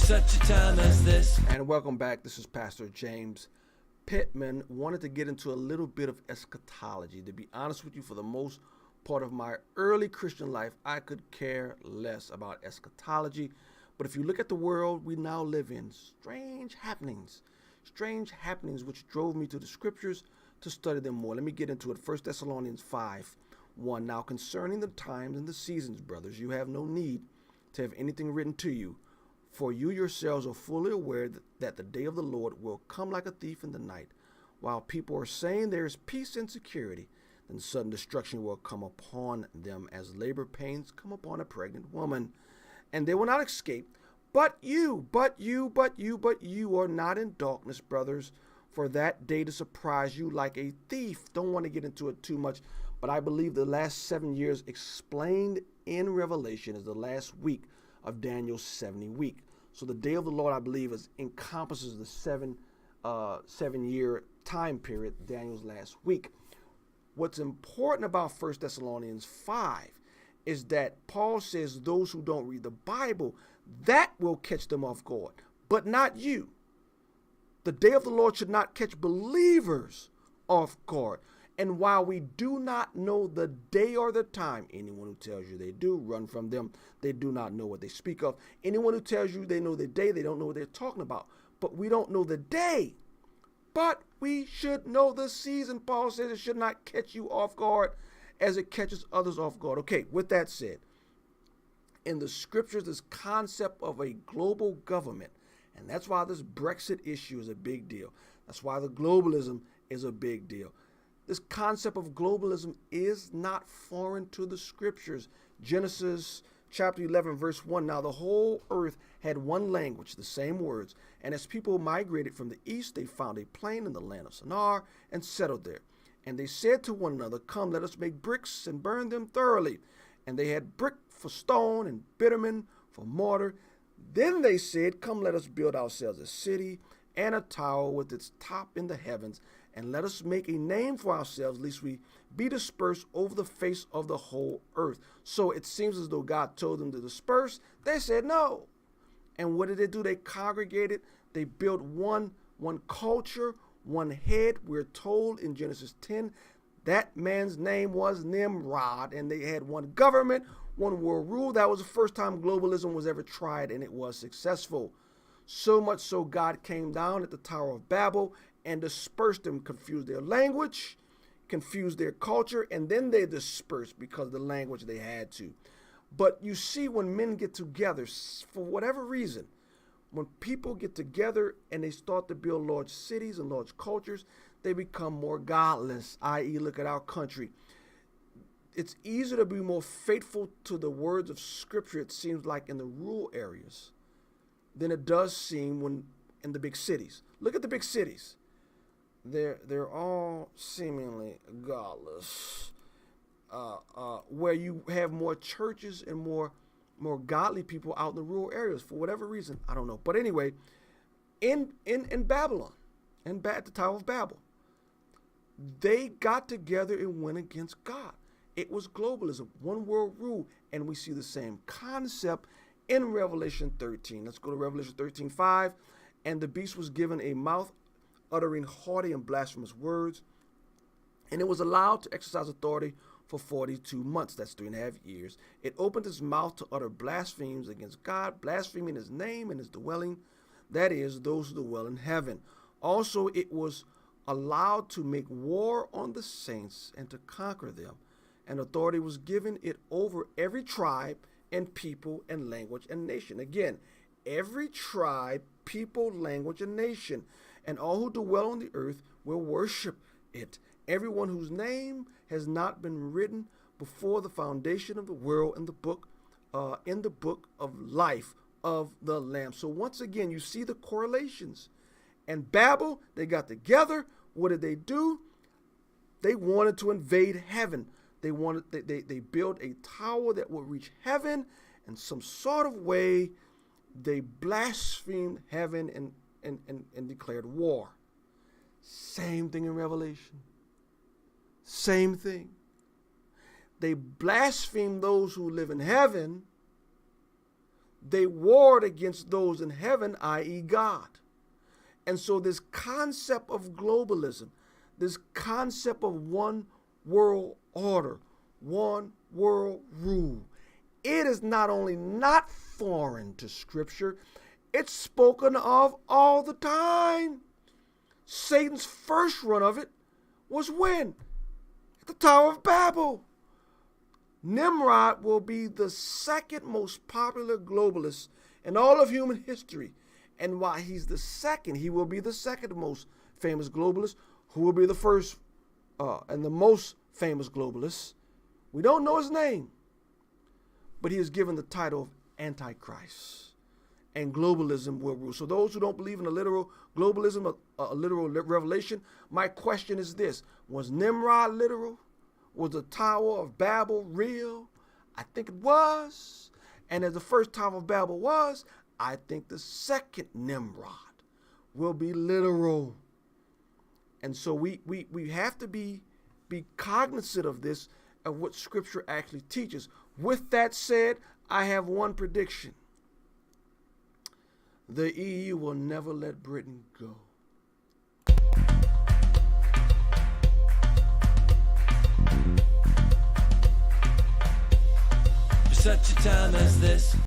such a time as this. And welcome back. This is Pastor James Pittman. Wanted to get into a little bit of eschatology. To be honest with you, for the most part of my early Christian life, I could care less about eschatology. But if you look at the world we now live in, strange happenings which drove me to the scriptures to study them more. Let me get into it. 1 Thessalonians 5:1. Now concerning the times and the seasons, brothers, you have no need to have anything written to you, for you yourselves are fully aware that the day of the Lord will come like a thief in the night. While people are saying there is peace and security, then sudden destruction will come upon them as labor pains come upon a pregnant woman. And they will not escape. But you are not in darkness, brothers, for that day to surprise you like a thief. Don't want to get into it too much, but I believe the last 7 years explained in Revelation is the last week of Daniel's 70 week. So the day of the Lord, I believe, encompasses the 7-year time period, Daniel's last week. What's important about 1 Thessalonians 5 is that Paul says those who don't read the Bible, that will catch them off guard, but not you. The day of the Lord should not catch believers off guard. And while we do not know the day or the time, anyone who tells you they do, run from them. They do not know what they speak of. Anyone who tells you they know the day, they don't know what they're talking about. But we don't know the day. But we should know the season. Paul says it should not catch you off guard as it catches others off guard. Okay, with that said, in the scriptures, this concept of a global government, and that's why this Brexit issue is a big deal. That's why the globalism is a big deal. This concept of globalism is not foreign to the scriptures. Genesis chapter 11, verse 1. Now the whole earth had one language, the same words. And as people migrated from the east, they found a plain in the land of Shinar and settled there. And they said to one another, come, let us make bricks and burn them thoroughly. And they had brick for stone and bitumen for mortar. Then they said, come, let us build ourselves a city and a tower with its top in the heavens, and let us make a name for ourselves, lest we be dispersed over the face of the whole earth. So it seems as though God told them to disperse. They said no. And what did they do? They congregated. They built one culture, one head. We're told in Genesis 10 that man's name was Nimrod, and they had one government, one world rule. That was the first time globalism was ever tried, and it was successful. So much so God came down at the Tower of Babel and dispersed them, confused their language, confused their culture, and then they dispersed because of the language they had to. But you see, when men get together, for whatever reason, when people get together and they start to build large cities and large cultures, they become more godless, i.e., look at our country. It's easier to be more faithful to the words of Scripture, it seems like, in the rural areas than it does seem when in the big cities. Look at the big cities. They're all seemingly godless. Where you have more churches and more godly people out in the rural areas for whatever reason, I don't know. But anyway, in Babylon, at the Tower of Babel, they got together and went against God. It was globalism, one world rule, and we see the same concept in Revelation 13. Let's go to Revelation 13:5. And the beast was given a mouth uttering haughty and blasphemous words, and it was allowed to exercise authority for 42 months. That's 3.5 years. It opened its mouth to utter blasphemies against God, blaspheming his name and his dwelling, that is, those who dwell in heaven. Also, it was allowed to make war on the saints and to conquer them. And authority was given it over every tribe and people and language and nation. Again, every tribe, people, language, and nation, and all who dwell on the earth will worship it. Everyone whose name has not been written before the foundation of the world in the book of life of the Lamb. So once again, you see the correlations. And Babel, they got together. What did they do? They wanted to invade heaven. They built a tower that would reach heaven in some sort of way. They blasphemed heaven and declared war. Same thing in Revelation. Same thing. They blaspheme those who live in heaven. they warred against those in heaven, i.e. God. And so this concept of globalism, this concept of one world order, one world rule, it is not only not foreign to Scripture, it's spoken of all the time. Satan's first run of it was when? At the Tower of Babel. Nimrod will be the second most popular globalist in all of human history. And while he's the second, he will be the second most famous globalist. Who will be the first and the most famous globalist? We don't know his name, but he is given the title of Antichrist. And globalism will rule. So those who don't believe in a literal globalism, a literal revelation, my question is this: was Nimrod literal? Was the Tower of Babel real? I think it was. And as the first Tower of Babel was, I think the second Nimrod will be literal. And so we have to be cognizant of this, of what Scripture actually teaches. With that said, I have one prediction. The EU will never let Britain go. For such a time as this.